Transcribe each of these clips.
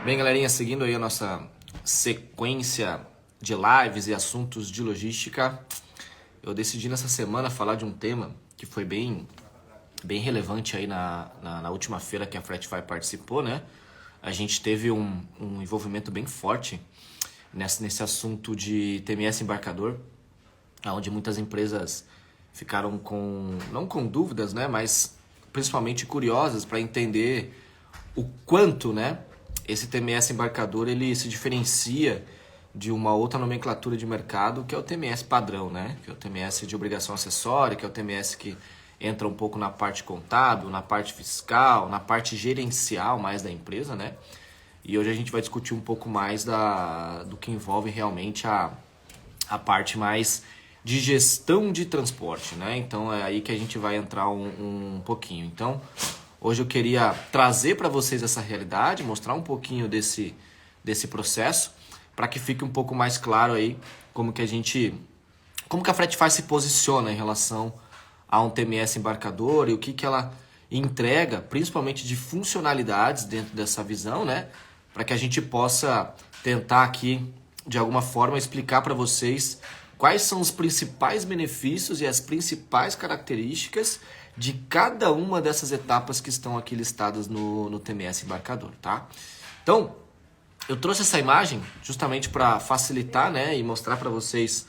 Bem, galerinha, seguindo aí a nossa sequência de lives e assuntos de logística, eu decidi nessa semana falar de um tema que foi bem relevante aí na última feira que a Fretify participou, né? A gente teve um envolvimento bem forte nesse assunto de TMS embarcador, onde muitas empresas ficaram não com dúvidas, né? Mas principalmente curiosas para entender o quanto, né? Esse TMS embarcador ele se diferencia de uma outra nomenclatura de mercado, que é o TMS padrão, né? Que é o TMS de obrigação acessória, que é o TMS que entra um pouco na parte contábil, na parte fiscal, na parte gerencial mais da empresa, né? E hoje a gente vai discutir um pouco mais do que envolve realmente a parte mais de gestão de transporte, né? Então é aí que a gente vai entrar um pouquinho. Então, hoje eu queria trazer para vocês essa realidade, mostrar um pouquinho desse processo, para que fique um pouco mais claro aí como que a Fretify se posiciona em relação a um TMS embarcador e o que ela entrega, principalmente de funcionalidades dentro dessa visão, né? Para que a gente possa tentar aqui, de alguma forma, explicar para vocês quais são os principais benefícios e as principais características de cada uma dessas etapas que estão aqui listadas no TMS embarcador, tá? Então, eu trouxe essa imagem justamente para facilitar, né, e mostrar para vocês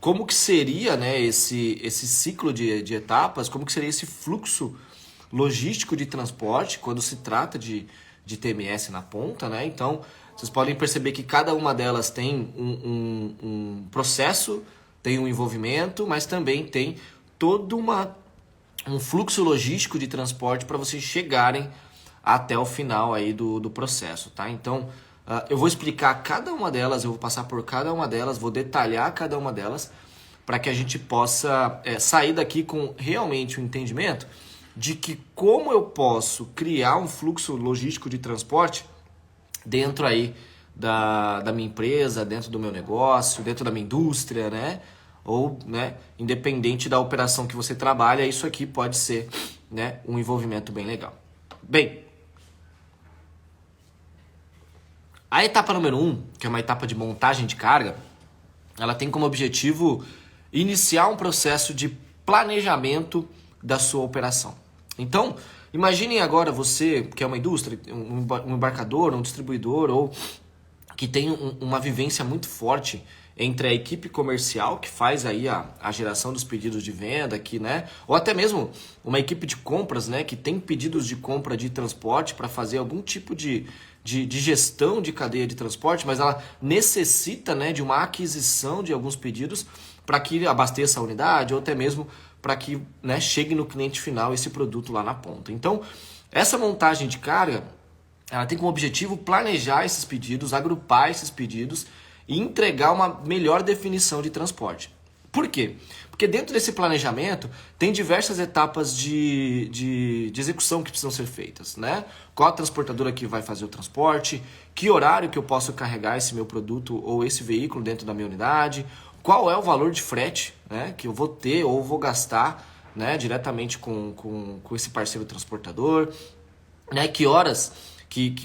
como que seria, né, esse ciclo de etapas, como que seria esse fluxo logístico de transporte quando se trata de TMS na ponta, né? Então, vocês podem perceber que cada uma delas tem um processo, tem um envolvimento, mas também tem todo um fluxo logístico de transporte para vocês chegarem até o final aí do processo, tá? Então, eu vou explicar cada uma delas, eu vou passar por cada uma delas, vou detalhar cada uma delas para que a gente possa sair daqui com realmente um entendimento de que como eu posso criar um fluxo logístico de transporte dentro aí da minha empresa, dentro do meu negócio, dentro da minha indústria, né? Ou, né, independente da operação que você trabalha, isso aqui pode ser, né, um envolvimento bem legal. Bem, a etapa número 1, que é uma etapa de montagem de carga, ela tem como objetivo iniciar um processo de planejamento da sua operação. Então, imaginem agora você, que é uma indústria, um embarcador, um distribuidor, ou que tem uma vivência muito forte entre a equipe comercial, que faz aí a geração dos pedidos de venda aqui, né? Ou até mesmo uma equipe de compras, né? Que tem pedidos de compra de transporte para fazer algum tipo de gestão de cadeia de transporte, mas ela necessita, né, de uma aquisição de alguns pedidos para que abasteça a unidade ou até mesmo para que, né, chegue no cliente final esse produto lá na ponta. Então, essa montagem de carga, ela tem como objetivo planejar esses pedidos, agrupar esses pedidos e entregar uma melhor definição de transporte. Por quê? Porque dentro desse planejamento tem diversas etapas de execução que precisam ser feitas, né? Qual a transportadora que vai fazer o transporte, que horário que eu posso carregar esse meu produto ou esse veículo dentro da minha unidade, qual é o valor de frete, né, que eu vou ter ou vou gastar, né, diretamente com esse parceiro transportador, né, que horas,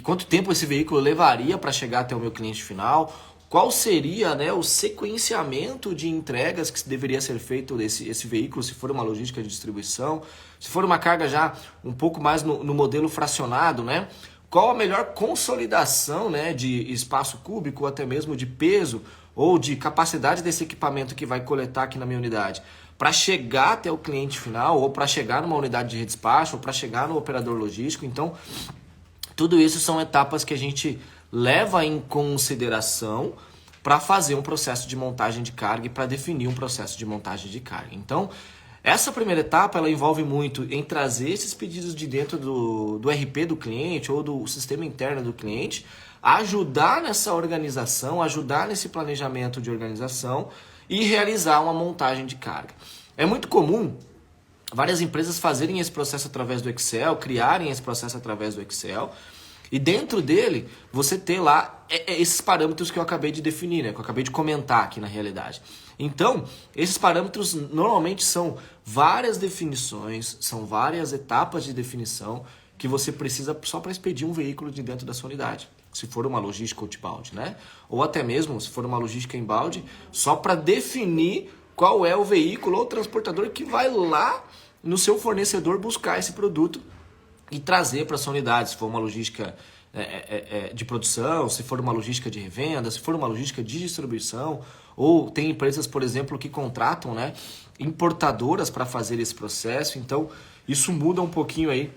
quanto tempo esse veículo levaria para chegar até o meu cliente final, qual seria, né, o sequenciamento de entregas que deveria ser feito esse veículo, se for uma logística de distribuição, se for uma carga já um pouco mais no modelo fracionado, né? Qual a melhor consolidação, né, de espaço cúbico, ou até mesmo de peso, ou de capacidade desse equipamento que vai coletar aqui na minha unidade, para chegar até o cliente final, ou para chegar numa unidade de redespacho, ou para chegar no operador logístico. Então, tudo isso são etapas que a gente leva em consideração para fazer um processo de montagem de carga e para definir um processo de montagem de carga. Então, essa primeira etapa ela envolve muito em trazer esses pedidos de dentro do RP do cliente ou do sistema interno do cliente, ajudar nessa organização, ajudar nesse planejamento de organização e realizar uma montagem de carga. É muito comum várias empresas fazerem esse processo através do Excel, criarem esse processo através do Excel, e dentro dele você ter lá esses parâmetros que eu acabei de definir, né, que eu acabei de comentar aqui na realidade. Então, esses parâmetros normalmente são várias definições, são várias etapas de definição que você precisa só para expedir um veículo de dentro da sua unidade, se for uma logística outbound, né? Ou até mesmo, se for uma logística inbound, só para definir qual é o veículo ou transportador que vai lá no seu fornecedor buscar esse produto e trazer para a sua unidade, se for uma logística de produção, se for uma logística de revenda, se for uma logística de distribuição, ou tem empresas, por exemplo, que contratam, né, importadoras para fazer esse processo. Então, isso muda um pouquinho aí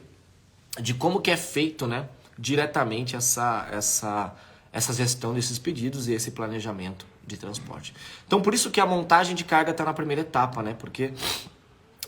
de como que é feito, né, diretamente essa gestão desses pedidos e esse planejamento de transporte. Então, por isso que a montagem de carga está na primeira etapa, né, porque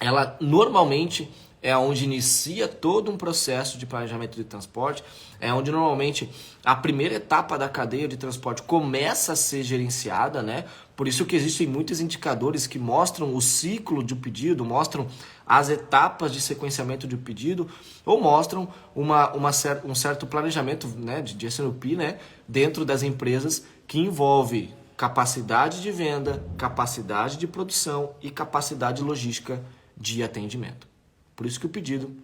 ela normalmente é onde inicia todo um processo de planejamento de transporte, é onde normalmente a primeira etapa da cadeia de transporte começa a ser gerenciada, né? Por isso que existem muitos indicadores que mostram o ciclo de pedido, mostram as etapas de sequenciamento de pedido, ou mostram um certo planejamento, né, de S&OP, né, dentro das empresas, que envolve capacidade de venda, capacidade de produção e capacidade logística de atendimento. Por isso que o pedido,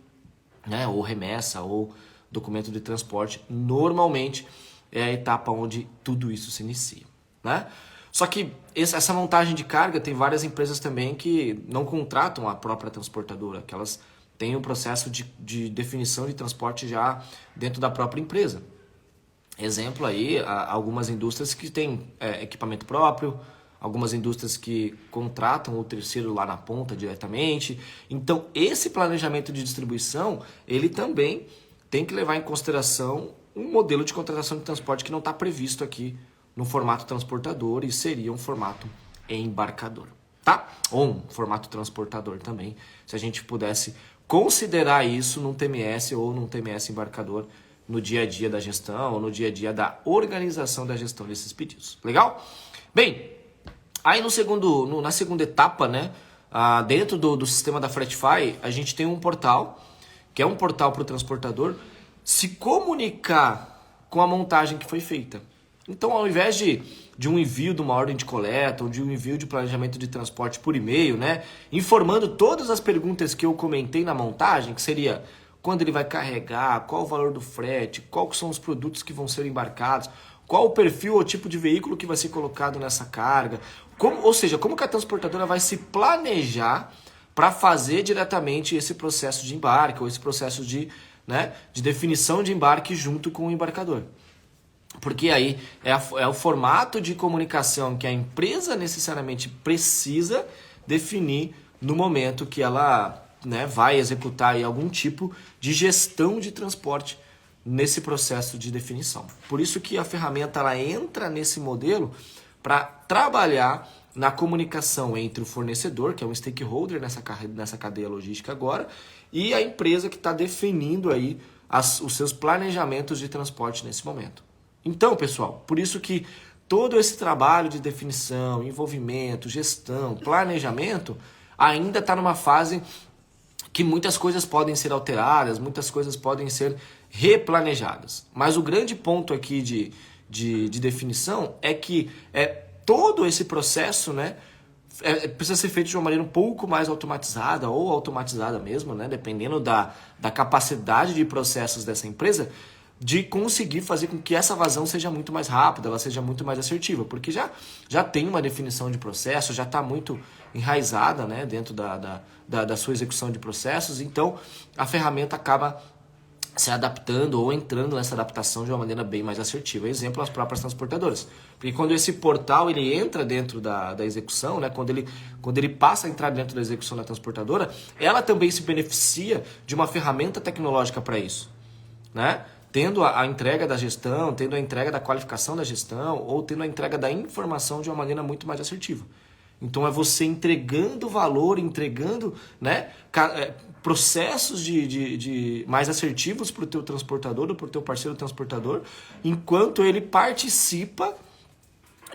né, ou remessa, ou documento de transporte, normalmente é a etapa onde tudo isso se inicia, né? Só que essa montagem de carga, tem várias empresas também que não contratam a própria transportadora, que elas têm o processo de definição de transporte já dentro da própria empresa. Exemplo aí, algumas indústrias que têm equipamento próprio, algumas indústrias que contratam o terceiro lá na ponta diretamente. Então, esse planejamento de distribuição, ele também tem que levar em consideração um modelo de contratação de transporte que não está previsto aqui no formato transportador e seria um formato embarcador, tá? Ou um formato transportador também, se a gente pudesse considerar isso num TMS ou num TMS embarcador no dia a dia da gestão ou no dia a dia da organização da gestão desses pedidos. Legal? Bem, aí na segunda etapa, né, dentro do sistema da Fretify, a gente tem um portal, que é um portal para o transportador se comunicar com a montagem que foi feita. Então, ao invés de um envio de uma ordem de coleta ou de um envio de planejamento de transporte por e-mail, né, informando todas as perguntas que eu comentei na montagem, que seria quando ele vai carregar, qual o valor do frete, quais são os produtos que vão ser embarcados, qual o perfil ou tipo de veículo que vai ser colocado nessa carga, ou seja, como que a transportadora vai se planejar para fazer diretamente esse processo de embarque ou esse processo de definição de embarque junto com o embarcador. Porque aí é o formato de comunicação que a empresa necessariamente precisa definir no momento que ela, né, vai executar aí algum tipo de gestão de transporte nesse processo de definição. Por isso que a ferramenta ela entra nesse modelo para trabalhar na comunicação entre o fornecedor, que é um stakeholder nessa cadeia logística agora, e a empresa que está definindo aí os seus planejamentos de transporte nesse momento. Então, pessoal, por isso que todo esse trabalho de definição, envolvimento, gestão, planejamento, ainda está numa fase que muitas coisas podem ser alteradas, muitas coisas podem ser replanejadas. Mas o grande ponto aqui de definição é que todo esse processo, né, precisa ser feito de uma maneira um pouco mais automatizada ou automatizada mesmo, né, dependendo da capacidade de processos dessa empresa, de conseguir fazer com que essa vazão seja muito mais rápida, ela seja muito mais assertiva, porque já tem uma definição de processo, já está muito enraizada, né, dentro da sua execução de processos, então a ferramenta acaba se adaptando ou entrando nessa adaptação de uma maneira bem mais assertiva. Exemplo, as próprias transportadoras. Porque quando esse portal ele entra dentro da execução, né, quando ele passa a entrar dentro da execução da transportadora, ela também se beneficia de uma ferramenta tecnológica para isso, né? Tendo a entrega da gestão, tendo a entrega da qualificação da gestão ou tendo a entrega da informação de uma maneira muito mais assertiva. Então é você entregando valor, entregando, né, processos de mais assertivos para o teu transportador ou para o teu parceiro transportador, enquanto ele participa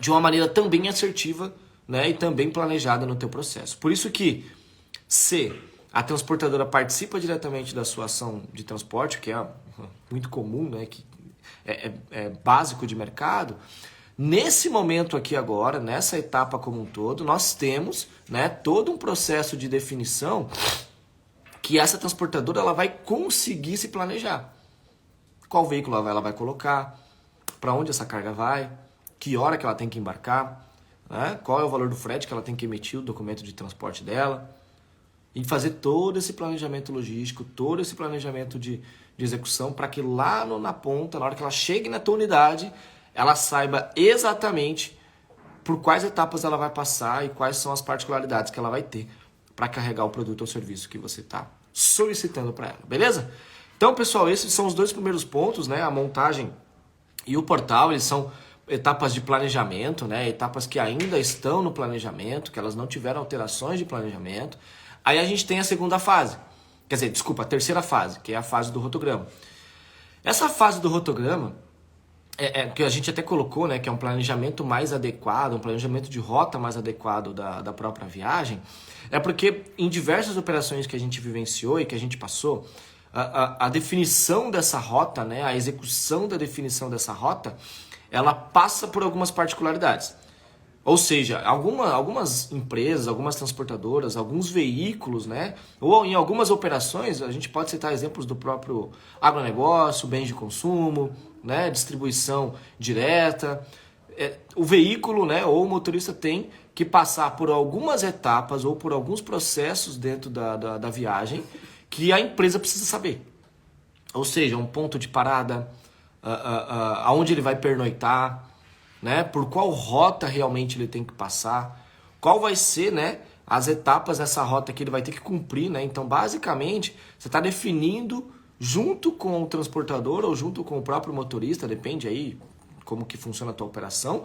de uma maneira também assertiva, né, e também planejada no teu processo. Por isso que se a transportadora participa diretamente da sua ação de transporte, que é muito comum, né, que é básico de mercado, nesse momento aqui agora, nessa etapa como um todo, nós temos, né, todo um processo de definição que essa transportadora ela vai conseguir se planejar. Qual veículo ela vai colocar, para onde essa carga vai, que hora que ela tem que embarcar, né? Qual é o valor do frete que ela tem que emitir, o documento de transporte dela, e fazer todo esse planejamento logístico, todo esse planejamento de execução, para que lá na ponta, na hora que ela chegue na tua unidade, ela saiba exatamente por quais etapas ela vai passar e quais são as particularidades que ela vai ter para carregar o produto ou serviço que você está solicitando para ela, beleza? Então, pessoal, esses são os dois primeiros pontos, né? A montagem e o portal, eles são etapas de planejamento, né? Etapas que ainda estão no planejamento, que elas não tiveram alterações de planejamento. Aí a gente tem a segunda fase, quer dizer, desculpa, a terceira fase, que é a fase do rotograma. Essa fase do rotograma, que a gente até colocou, né, que é um planejamento mais adequado, um planejamento de rota mais adequado da própria viagem, é porque em diversas operações que a gente vivenciou e que a gente passou, a definição dessa rota, né, a execução da definição dessa rota, ela passa por algumas particularidades. Ou seja, algumas empresas, algumas transportadoras, alguns veículos, né? Ou em algumas operações, a gente pode citar exemplos do próprio agronegócio, bens de consumo, né? Distribuição direta. O veículo, né? Ou o motorista tem que passar por algumas etapas ou por alguns processos dentro da viagem que a empresa precisa saber. Ou seja, um ponto de parada, aonde ele vai pernoitar, né? Por qual rota realmente ele tem que passar, qual vai ser, né, as etapas dessa rota que ele vai ter que cumprir, né? Então, basicamente, você está definindo junto com o transportador ou junto com o próprio motorista, depende aí como que funciona a tua operação,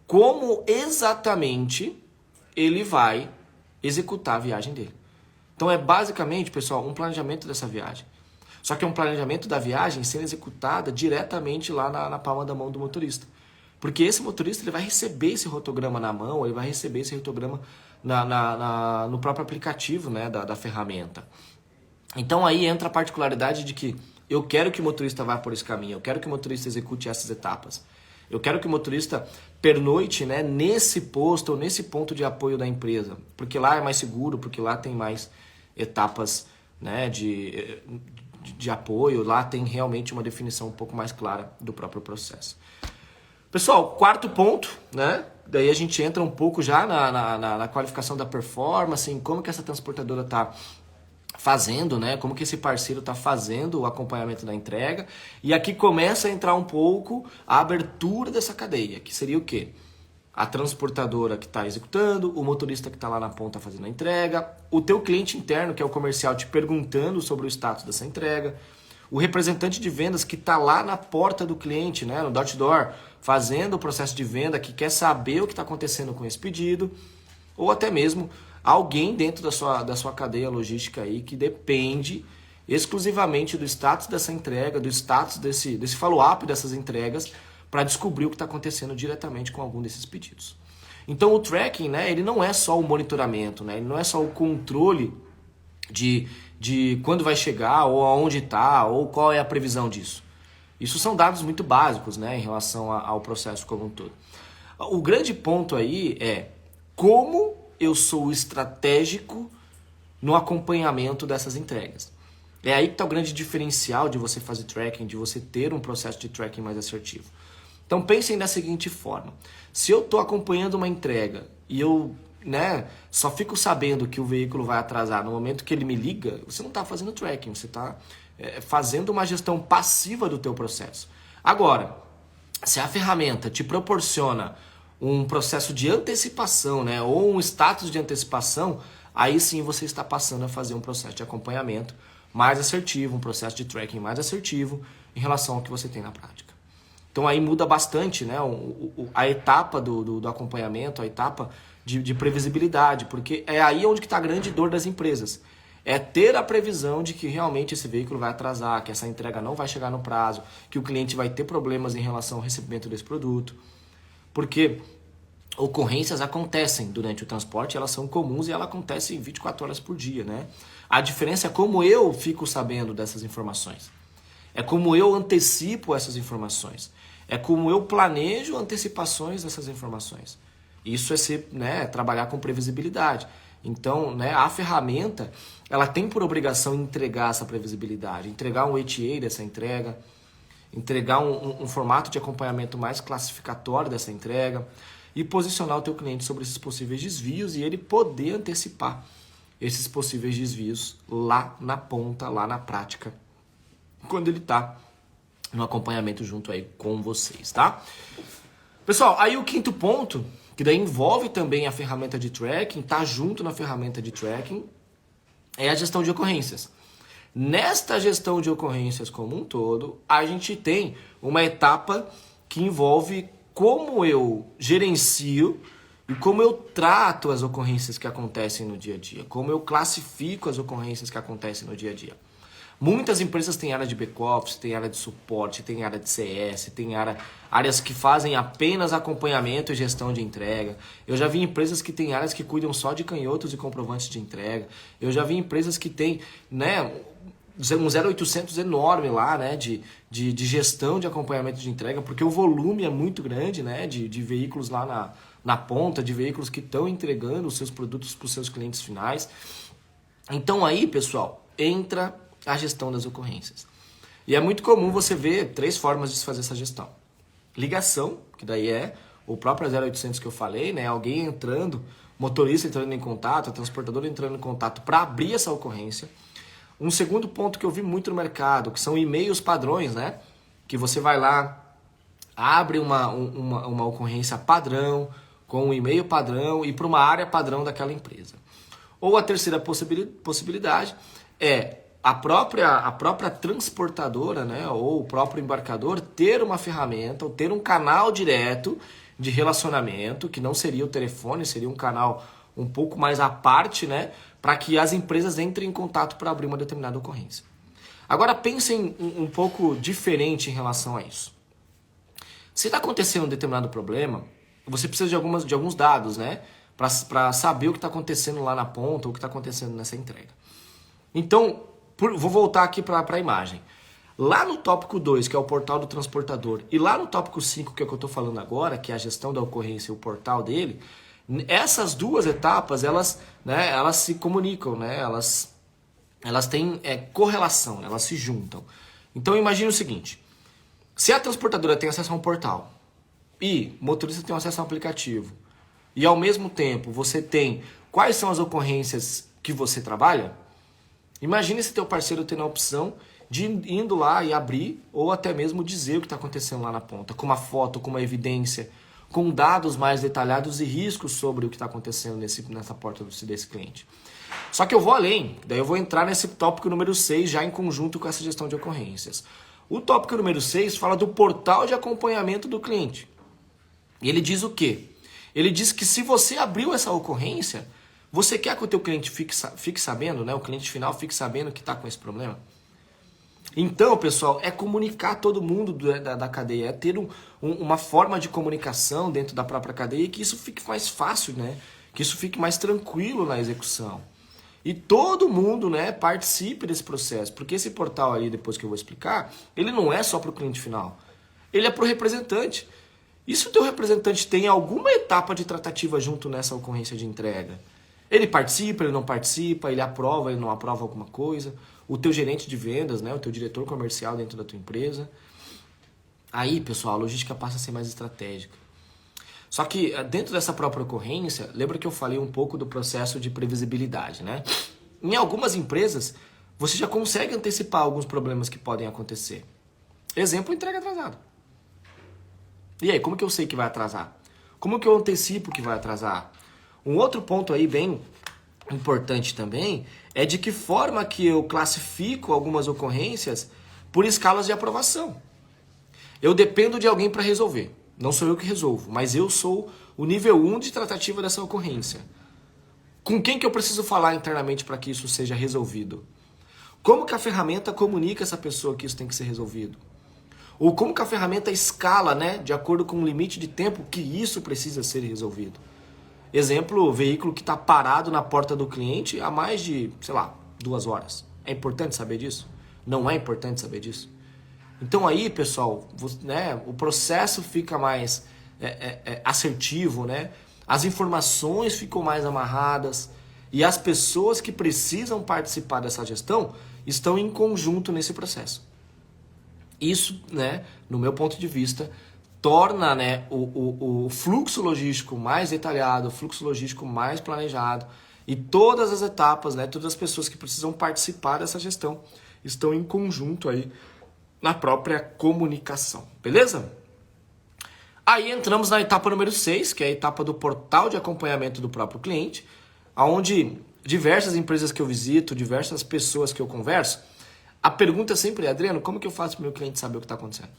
como exatamente ele vai executar a viagem dele. Então, é basicamente, pessoal, um planejamento dessa viagem. Só que é um planejamento da viagem sendo executada diretamente lá na palma da mão do motorista. Porque esse motorista ele vai receber esse rotograma na mão, ele vai receber esse rotograma no próprio aplicativo, né, da ferramenta. Então aí entra a particularidade de que eu quero que o motorista vá por esse caminho, eu quero que o motorista execute essas etapas. Eu quero que o motorista pernoite, né, nesse posto ou nesse ponto de apoio da empresa. Porque lá é mais seguro, porque lá tem mais etapas, né, de apoio, lá tem realmente uma definição um pouco mais clara do próprio processo. Pessoal, quarto ponto, né? Daí a gente entra um pouco já na qualificação da performance, em como que essa transportadora está fazendo, né? Como que esse parceiro está fazendo o acompanhamento da entrega. E aqui começa a entrar um pouco a abertura dessa cadeia, que seria o quê? A transportadora que está executando, o motorista que está lá na ponta fazendo a entrega, o teu cliente interno, que é o comercial, te perguntando sobre o status dessa entrega, o representante de vendas que está lá na porta do cliente, né, no door-to-door, fazendo o processo de venda, que quer saber o que está acontecendo com esse pedido, ou até mesmo alguém dentro da sua cadeia logística aí que depende exclusivamente do status dessa entrega, do status desse follow-up dessas entregas, para descobrir o que está acontecendo diretamente com algum desses pedidos. Então o tracking, né, ele não é só o monitoramento, né, ele não é só o controle de quando vai chegar, ou aonde está, ou qual é a previsão disso. Isso são dados muito básicos, né, em relação ao processo como um todo. O grande ponto aí é como eu sou estratégico no acompanhamento dessas entregas. É aí que está o grande diferencial de você fazer tracking, de você ter um processo de tracking mais assertivo. Então pensem da seguinte forma: se eu estou acompanhando uma entrega e eu, né, só fico sabendo que o veículo vai atrasar no momento que ele me liga, você não está fazendo tracking, você está fazendo uma gestão passiva do teu processo. Agora, se a ferramenta te proporciona um processo de antecipação, né, ou um status de antecipação, aí sim você está passando a fazer um processo de acompanhamento mais assertivo, um processo de tracking mais assertivo em relação ao que você tem na prática. Então aí muda bastante, né, a etapa do acompanhamento, a etapa de previsibilidade, porque é aí onde está a grande dor das empresas. É ter a previsão de que realmente esse veículo vai atrasar, que essa entrega não vai chegar no prazo, que o cliente vai ter problemas em relação ao recebimento desse produto. Porque ocorrências acontecem durante o transporte, elas são comuns e elas acontecem 24 horas por dia, né? A diferença é como eu fico sabendo dessas informações. É como eu antecipo essas informações. É como eu planejo antecipações dessas informações. Isso é ser, né, trabalhar com previsibilidade. Então, né, a ferramenta, ela tem por obrigação entregar essa previsibilidade, entregar um ETA dessa entrega, entregar um formato de acompanhamento mais classificatório dessa entrega e posicionar o teu cliente sobre esses possíveis desvios e ele poder antecipar esses possíveis desvios lá na ponta, lá na prática, quando ele está no acompanhamento junto aí com vocês, tá? Pessoal, aí o quinto ponto, que daí envolve também a ferramenta de tracking, tá junto na ferramenta de tracking, é a gestão de ocorrências. Nesta gestão de ocorrências como um todo, a gente tem uma etapa que envolve como eu gerencio e como eu trato as ocorrências que acontecem no dia a dia, como eu classifico as ocorrências que acontecem no dia a dia. Muitas empresas têm área de back-office, têm área de suporte, têm área de CS, têm áreas que fazem apenas acompanhamento e gestão de entrega. Eu já vi empresas que têm áreas que cuidam só de canhotos e comprovantes de entrega. Eu já vi empresas que têm, né, um 0800 enorme lá, né, de gestão de acompanhamento de entrega, porque o volume é muito grande, né, de veículos lá na ponta, de veículos que estão entregando os seus produtos para os seus clientes finais. Então aí, pessoal, entra a gestão das ocorrências. E é muito comum você ver 3 formas de se fazer essa gestão. Ligação, que daí é o próprio 0800 que eu falei, né? Alguém entrando, motorista entrando em contato, a transportadora entrando em contato para abrir essa ocorrência. Um segundo ponto que eu vi muito no mercado, que são e-mails padrões, né? Que você vai lá, abre uma ocorrência padrão, com um e-mail padrão e para uma área padrão daquela empresa. Ou a terceira possibilidade é a própria transportadora, né, ou o próprio embarcador ter uma ferramenta, ou ter um canal direto de relacionamento, que não seria o telefone, seria um canal um pouco mais à parte, né, para que as empresas entrem em contato para abrir uma determinada ocorrência. Agora pensem um pouco diferente em relação a isso. Se está acontecendo um determinado problema, você precisa de alguns dados, né, para saber o que está acontecendo lá na ponta, ou o que está acontecendo nessa entrega. Então, vou voltar aqui para a imagem. Lá no tópico 2, que é o portal do transportador, e lá no tópico 5, que é o que eu estou falando agora, que é a gestão da ocorrência e o portal dele, essas duas etapas, elas se comunicam, né? Elas têm correlação, elas se juntam. Então imagine o seguinte, se a transportadora tem acesso a um portal, e o motorista tem acesso a um aplicativo, e ao mesmo tempo você tem quais são as ocorrências que você trabalha, imagine esse teu parceiro tendo a opção de indo lá e abrir ou até mesmo dizer o que está acontecendo lá na ponta, com uma foto, com uma evidência, com dados mais detalhados e riscos sobre o que está acontecendo nessa porta desse cliente. Só que eu vou além, daí eu vou entrar nesse tópico número 6 já em conjunto com essa gestão de ocorrências. O tópico número 6 fala do portal de acompanhamento do cliente. E ele diz o quê? Ele diz que se você abriu essa ocorrência, você quer que o teu cliente fique sabendo, né? O cliente final fique sabendo que está com esse problema? Então, pessoal, é comunicar todo mundo da cadeia, é ter uma forma de comunicação dentro da própria cadeia e que isso fique mais fácil, né? Que isso fique mais tranquilo na execução. E todo mundo, né, participe desse processo, porque esse portal ali, depois que eu vou explicar, ele não é só para o cliente final, ele é para o representante. E se o teu representante tem alguma etapa de tratativa junto nessa ocorrência de entrega? Ele participa, ele não participa, ele aprova, ele não aprova alguma coisa. O teu gerente de vendas, né, o teu diretor comercial dentro da tua empresa. Aí, pessoal, a logística passa a ser mais estratégica. Só que dentro dessa própria ocorrência, lembra que eu falei um pouco do processo de previsibilidade, né? Em algumas empresas, você já consegue antecipar alguns problemas que podem acontecer. Exemplo, entrega atrasada. E aí, como que eu sei que vai atrasar? Como que eu antecipo que vai atrasar? Um outro ponto aí bem importante também é de que forma que eu classifico algumas ocorrências por escalas de aprovação. Eu dependo de alguém para resolver. Não sou eu que resolvo, mas eu sou o nível 1 de tratativa dessa ocorrência. Com quem que eu preciso falar internamente para que isso seja resolvido? Como que a ferramenta comunica essa pessoa que isso tem que ser resolvido? Ou como que a ferramenta escala, né, de acordo com o limite de tempo que isso precisa ser resolvido? Exemplo, veículo que está parado na porta do cliente há mais de, 2 horas. É importante saber disso? Não é importante saber disso? Então aí, pessoal, né, o processo fica mais assertivo, né? As informações ficam mais amarradas. E as pessoas que precisam participar dessa gestão estão em conjunto nesse processo. Isso, né, no meu ponto de vista, torna, né, o fluxo logístico mais detalhado, o fluxo logístico mais planejado, e todas as etapas, né, todas as pessoas que precisam participar dessa gestão estão em conjunto aí na própria comunicação, beleza? Aí entramos na etapa número 6, que é a etapa do portal de acompanhamento do próprio cliente, onde diversas empresas que eu visito, diversas pessoas que eu converso, a pergunta sempre é, Adriano, como que eu faço para o meu cliente saber o que está acontecendo?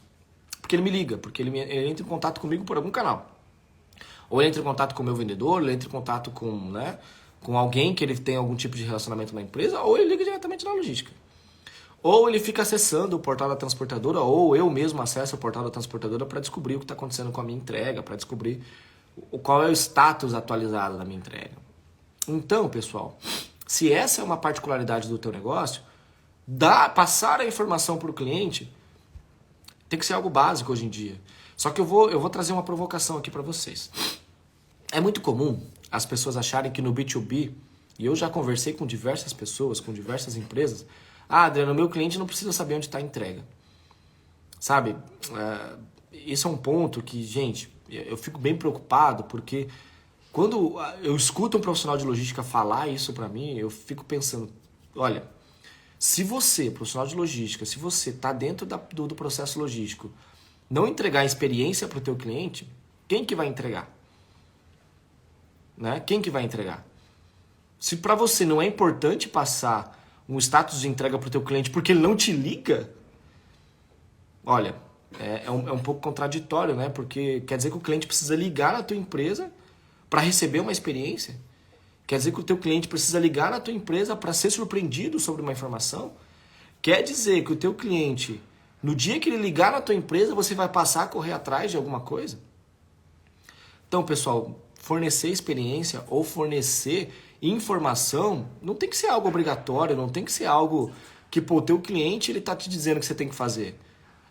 Porque ele me liga, porque ele entra em contato comigo por algum canal. Ou ele entra em contato com o meu vendedor, ou ele entra em contato com, né, com alguém que ele tem algum tipo de relacionamento na empresa, ou ele liga diretamente na logística. Ou ele fica acessando o portal da transportadora, ou eu mesmo acesso o portal da transportadora para descobrir o que está acontecendo com a minha entrega, para descobrir qual é o status atualizado da minha entrega. Então, pessoal, se essa é uma particularidade do teu negócio, passar a informação para o cliente tem que ser algo básico hoje em dia. Só que eu vou trazer uma provocação aqui para vocês. É muito comum as pessoas acharem que no B2B, e eu já conversei com diversas pessoas, com diversas empresas, Adriano, meu cliente não precisa saber onde está a entrega. Sabe? Isso é um ponto que, gente, eu fico bem preocupado, porque quando eu escuto um profissional de logística falar isso para mim, eu fico pensando, olha, se você, profissional de logística, se você está dentro do processo logístico, não entregar experiência para o teu cliente, quem que vai entregar? Né? Quem que vai entregar? Se para você não é importante passar um status de entrega para o teu cliente porque ele não te liga, olha, é um pouco contraditório, né? Porque quer dizer que o cliente precisa ligar na tua empresa para receber uma experiência? Quer dizer que o teu cliente precisa ligar na tua empresa para ser surpreendido sobre uma informação? Quer dizer que o teu cliente, no dia que ele ligar na tua empresa, você vai passar a correr atrás de alguma coisa? Então, pessoal, fornecer experiência ou fornecer informação não tem que ser algo obrigatório, não tem que ser algo que o teu cliente ele tá te dizendo que você tem que fazer.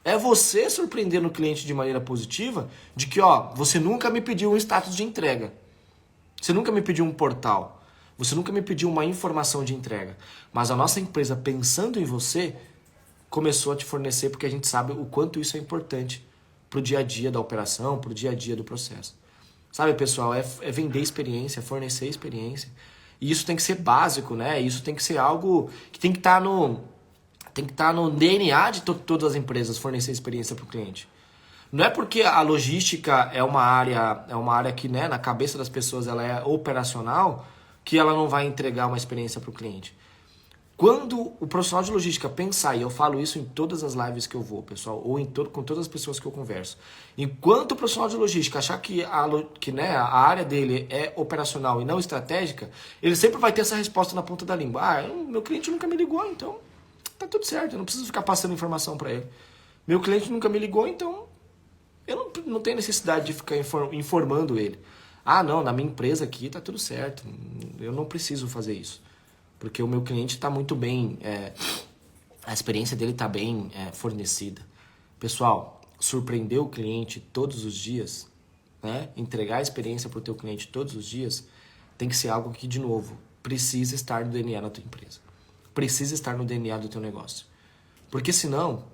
É você surpreendendo o cliente de maneira positiva de que, você nunca me pediu um status de entrega. Você nunca me pediu um portal. Você nunca me pediu uma informação de entrega. Mas a nossa empresa, pensando em você, começou a te fornecer porque a gente sabe o quanto isso é importante pro dia a dia da operação, pro dia a dia do processo. Sabe, pessoal, é vender experiência, fornecer experiência. E isso tem que ser básico, né? Isso tem que ser algo que tem que estar no DNA de todas as empresas, fornecer experiência para o cliente. Não é porque a logística é uma área que, né, na cabeça das pessoas ela é operacional, que ela não vai entregar uma experiência para o cliente. Quando o profissional de logística pensar, e eu falo isso em todas as lives que eu vou, pessoal, ou com todas as pessoas que eu converso, enquanto o profissional de logística achar que a área dele é operacional e não estratégica, ele sempre vai ter essa resposta na ponta da língua. Meu cliente nunca me ligou, então tá tudo certo, eu não preciso ficar passando informação para ele. Meu cliente nunca me ligou, então eu não tenho necessidade de ficar informando ele. Não, na minha empresa aqui tá tudo certo, eu não preciso fazer isso. Porque o meu cliente está muito bem, a experiência dele está bem fornecida. Pessoal, surpreender o cliente todos os dias, né? Entregar a experiência para o teu cliente todos os dias, tem que ser algo que, de novo, precisa estar no DNA da tua empresa. Precisa estar no DNA do teu negócio. Porque senão,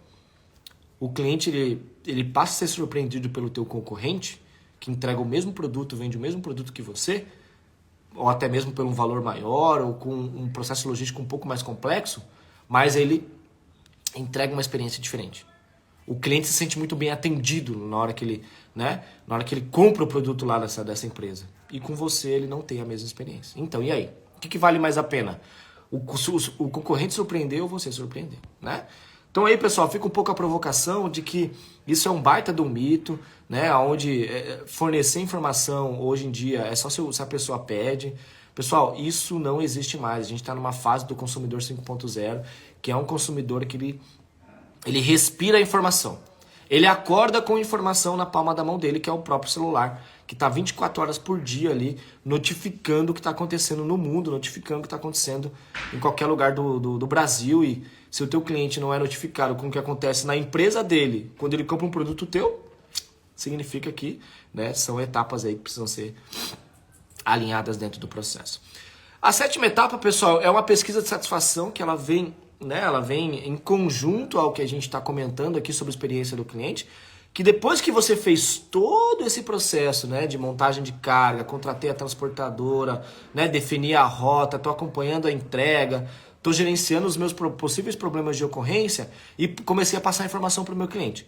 o cliente ele passa a ser surpreendido pelo teu concorrente, que entrega o mesmo produto, vende o mesmo produto que você, ou até mesmo por um valor maior, ou com um processo logístico um pouco mais complexo, mas ele entrega uma experiência diferente. O cliente se sente muito bem atendido na hora que ele compra o produto lá dessa empresa. E com você ele não tem a mesma experiência. Então, e aí? O que vale mais a pena? O concorrente surpreender ou você surpreender, né? Então aí, pessoal, fica um pouco a provocação de que isso é um baita de um mito, né? Onde fornecer informação hoje em dia é só se a pessoa pede. Pessoal, isso não existe mais. A gente está numa fase do consumidor 5.0, que é um consumidor que ele respira a informação. Ele acorda com informação na palma da mão dele, que é o próprio celular, que está 24 horas por dia ali, notificando o que está acontecendo no mundo, notificando o que está acontecendo em qualquer lugar do Brasil. E se o teu cliente não é notificado com o que acontece na empresa dele, quando ele compra um produto teu, significa que, né, são etapas aí que precisam ser alinhadas dentro do processo. A sétima etapa, pessoal, é uma pesquisa de satisfação que ela vem, né, ela vem em conjunto ao que a gente está comentando aqui sobre a experiência do cliente, que depois que você fez todo esse processo, né, de montagem de carga, contratei a transportadora, né, defini a rota, estou acompanhando a entrega, estou gerenciando os meus possíveis problemas de ocorrência e comecei a passar informação para o meu cliente.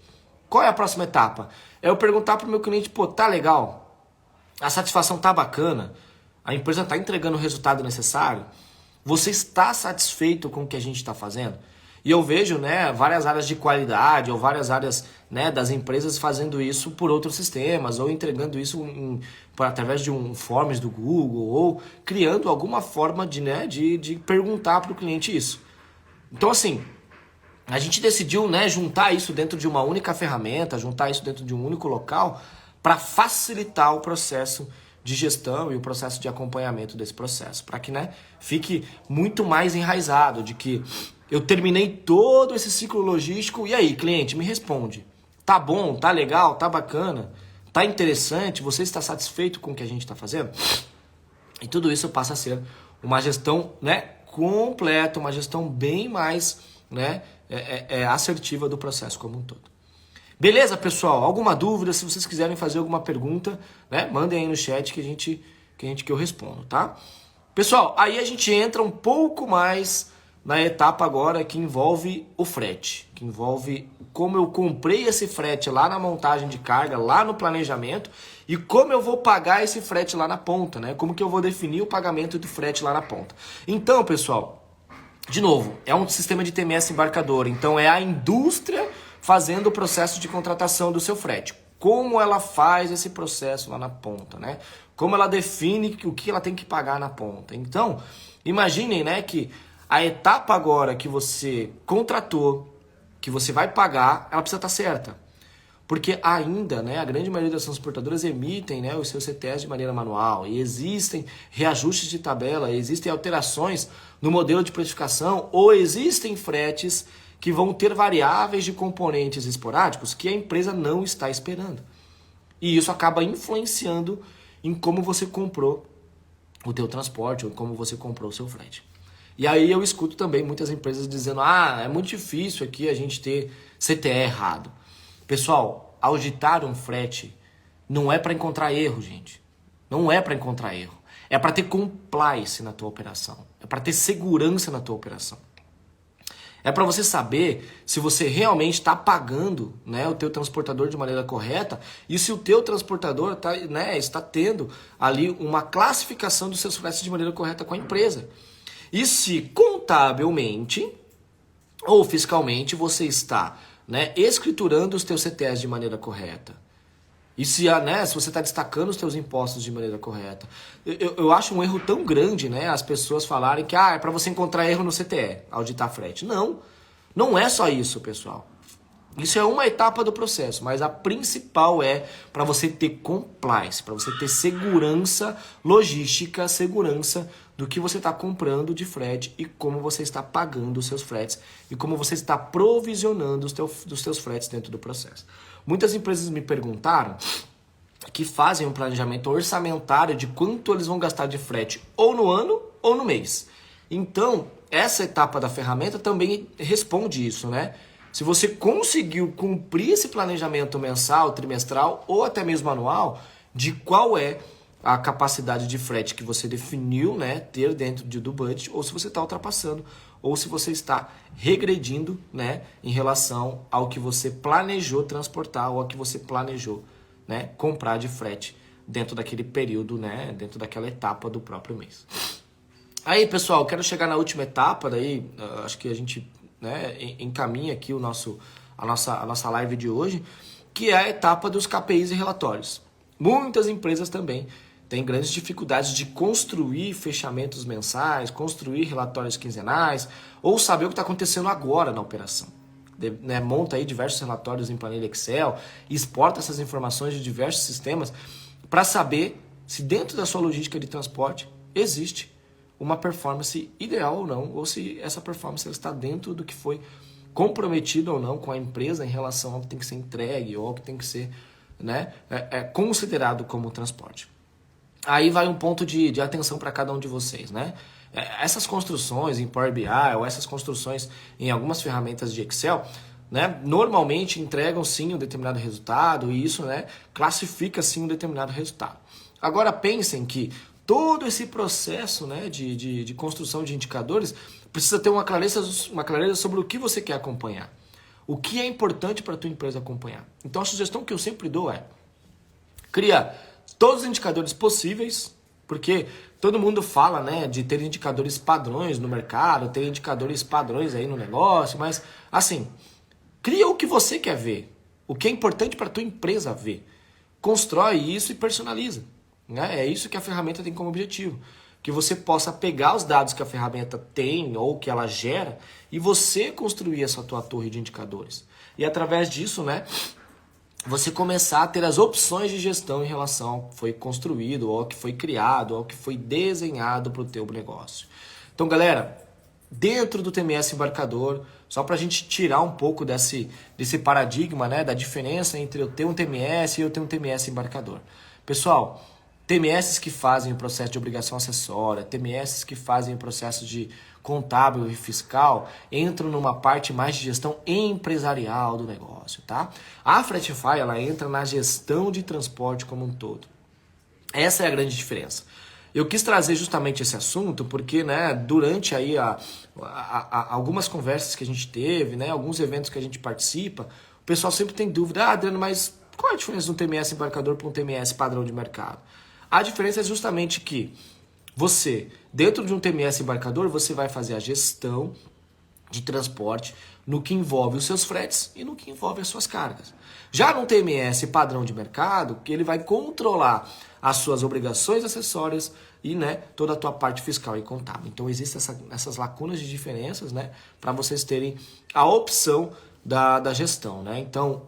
Qual é a próxima etapa? É eu perguntar para o meu cliente, pô, tá legal? A satisfação tá bacana? A empresa está entregando o resultado necessário? Você está satisfeito com o que a gente está fazendo? E eu vejo, né, várias áreas de qualidade ou várias áreas, né, das empresas fazendo isso por outros sistemas ou entregando isso através de um forms do Google ou criando alguma forma de perguntar para o cliente isso. Então, assim, a gente decidiu, né, juntar isso dentro de uma única ferramenta, juntar isso dentro de um único local para facilitar o processo de gestão e o processo de acompanhamento desse processo, para que, né, fique muito mais enraizado de que eu terminei todo esse ciclo logístico e aí, cliente, me responde. Tá bom, tá legal, tá bacana, tá interessante, você está satisfeito com o que a gente está fazendo? E tudo isso passa a ser uma gestão, né, completa, uma gestão bem mais, né, assertiva do processo como um todo. Beleza, pessoal? Alguma dúvida? Se vocês quiserem fazer alguma pergunta, né, mandem aí no chat que eu respondo, tá? Pessoal, aí a gente entra um pouco mais na etapa agora que envolve o frete, que envolve como eu comprei esse frete lá na montagem de carga, lá no planejamento, e como eu vou pagar esse frete lá na ponta, né? Como que eu vou definir o pagamento do frete lá na ponta. Então, pessoal, de novo, é um sistema de TMS embarcador, então é a indústria fazendo o processo de contratação do seu frete. Como ela faz esse processo lá na ponta, né? Como ela define o que ela tem que pagar na ponta. Então, imaginem, né, que a etapa agora que você contratou, que você vai pagar, ela precisa estar certa. Porque ainda, né, a grande maioria das transportadoras emitem, né, os seus CTS de maneira manual. E existem reajustes de tabela, existem alterações no modelo de precificação, ou existem fretes que vão ter variáveis de componentes esporádicos que a empresa não está esperando. E isso acaba influenciando em como você comprou o teu transporte ou como você comprou o seu frete. E aí eu escuto também muitas empresas dizendo, é muito difícil aqui a gente ter CTE errado. Pessoal, auditar um frete não é para encontrar erro, gente. Não é para encontrar erro. É para ter compliance na tua operação. É para ter segurança na tua operação. É para você saber se você realmente está pagando, né, o teu transportador de maneira correta e se o teu transportador está tendo ali uma classificação dos seus fretes de maneira correta com a empresa. E se contabilmente ou fiscalmente você está, né, escriturando os teus CTS de maneira correta. E se você está destacando os teus impostos de maneira correta. Eu acho um erro tão grande, né, as pessoas falarem que é para você encontrar erro no CTE, auditar frete. Não é só isso, pessoal. Isso é uma etapa do processo, mas a principal é para você ter compliance, para você ter segurança logística, segurança do que você está comprando de frete e como você está pagando os seus fretes e como você está provisionando os teus fretes dentro do processo. Muitas empresas me perguntaram que fazem um planejamento orçamentário de quanto eles vão gastar de frete ou no ano ou no mês. Então, essa etapa da ferramenta também responde isso, né? Se você conseguiu cumprir esse planejamento mensal, trimestral ou até mesmo anual, de qual é a capacidade de frete que você definiu, né, ter dentro do budget, ou se você está ultrapassando, ou se você está regredindo, né, em relação ao que você planejou transportar ou ao que você planejou, né, comprar de frete dentro daquele período, né, dentro daquela etapa do próprio mês. Aí, pessoal, quero chegar na última etapa, daí acho que a gente, né, encaminha aqui a nossa live de hoje, que é a etapa dos KPIs e relatórios. Muitas empresas também têm grandes dificuldades de construir fechamentos mensais, construir relatórios quinzenais, ou saber o que está acontecendo agora na operação. Monta aí diversos relatórios em planilha Excel, exporta essas informações de diversos sistemas para saber se dentro da sua logística de transporte existe uma performance ideal ou não, ou se essa performance está dentro do que foi comprometido ou não com a empresa em relação ao que tem que ser entregue ou ao que tem que ser, né, considerado como transporte. aí vai um ponto de atenção para cada um de vocês, né? Essas construções em Power BI ou essas construções em algumas ferramentas de Excel, né, normalmente entregam sim um determinado resultado e isso, né, classifica sim um determinado resultado. Agora pensem que todo esse processo, né, de construção de indicadores precisa ter uma clareza sobre o que você quer acompanhar. O que é importante para a tua empresa acompanhar. Então a sugestão que eu sempre dou é: cria todos os indicadores possíveis, porque todo mundo fala, né, de ter indicadores padrões no mercado, ter indicadores padrões aí no negócio, mas assim, cria o que você quer ver, o que é importante para a tua empresa ver. Constrói isso e personaliza. Né? É isso que a ferramenta tem como objetivo. Que você possa pegar os dados que a ferramenta tem ou que ela gera e você construir essa tua torre de indicadores. E através disso, né, você começar a ter as opções de gestão em relação ao que foi construído, ou ao que foi criado, ou ao que foi desenhado para o teu negócio. Então, galera, dentro do TMS Embarcador, só para a gente tirar um pouco desse paradigma, né, da diferença entre eu ter um TMS e eu ter um TMS Embarcador. Pessoal, TMS que fazem o processo de obrigação acessória, TMS que fazem o processo de contábil e fiscal, entram numa parte mais de gestão empresarial do negócio, tá? A Fretify, ela entra na gestão de transporte como um todo. Essa é a grande diferença. Eu quis trazer justamente esse assunto porque, né, durante aí algumas conversas que a gente teve, né, alguns eventos que a gente participa, o pessoal sempre tem dúvida: Adriano, mas qual é a diferença de um TMS embarcador para um TMS padrão de mercado? A diferença é justamente que você, dentro de um TMS embarcador, você vai fazer a gestão de transporte no que envolve os seus fretes e no que envolve as suas cargas. Já no TMS padrão de mercado, que ele vai controlar as suas obrigações acessórias e, né, toda a tua parte fiscal e contábil. Então existem essas lacunas de diferenças, né, para vocês terem a opção da gestão, né? Então,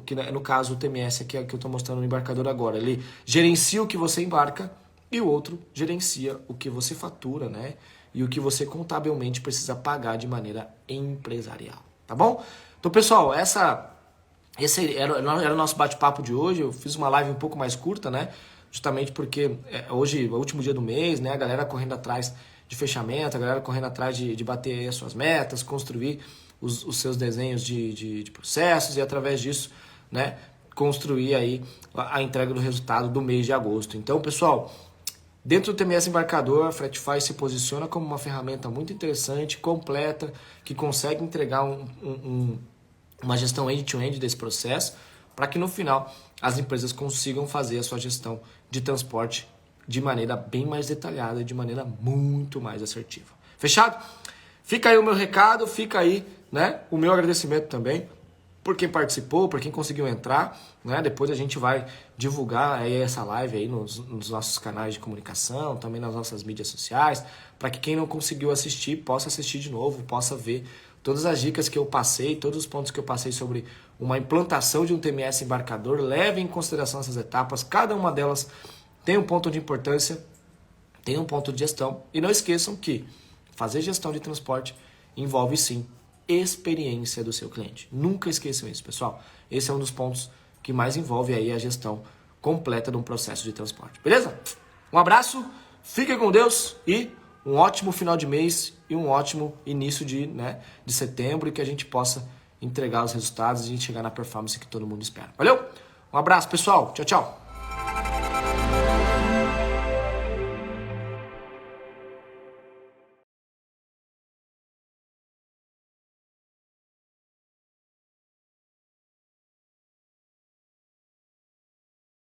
que no caso o TMS aqui que eu estou mostrando no embarcador agora, ele gerencia o que você embarca e o outro gerencia o que você fatura, né? E o que você contabilmente precisa pagar de maneira empresarial, tá bom? Então, pessoal, esse era o nosso bate-papo de hoje. Eu fiz uma live um pouco mais curta, né? Justamente porque hoje é o último dia do mês, né? A galera correndo atrás de fechamento, a galera correndo atrás de bater as suas metas, construir os seus desenhos de processos e através disso, né, construir aí a entrega do resultado do mês de agosto. Então, pessoal, dentro do TMS Embarcador, a Fretify se posiciona como uma ferramenta muito interessante, completa, que consegue entregar uma gestão end-to-end desse processo, para que no final as empresas consigam fazer a sua gestão de transporte de maneira bem mais detalhada, de maneira muito mais assertiva. Fechado? Fica aí o meu recado, fica aí, né, o meu agradecimento também por quem participou, por quem conseguiu entrar, né? Depois a gente vai divulgar aí essa live aí nos nossos canais de comunicação, também nas nossas mídias sociais, para que quem não conseguiu assistir possa assistir de novo, possa ver todas as dicas que eu passei, todos os pontos que eu passei sobre uma implantação de um TMS embarcador. Leve em consideração essas etapas, cada uma delas tem um ponto de importância, tem um ponto de gestão, e não esqueçam que fazer gestão de transporte envolve sim experiência do seu cliente. Nunca esqueçam isso, pessoal. Esse é um dos pontos que mais envolve aí a gestão completa de um processo de transporte. Beleza? Um abraço, fiquem com Deus e um ótimo final de mês e um ótimo início de setembro, e que a gente possa entregar os resultados e chegar na performance que todo mundo espera. Valeu? Um abraço, pessoal. Tchau, tchau.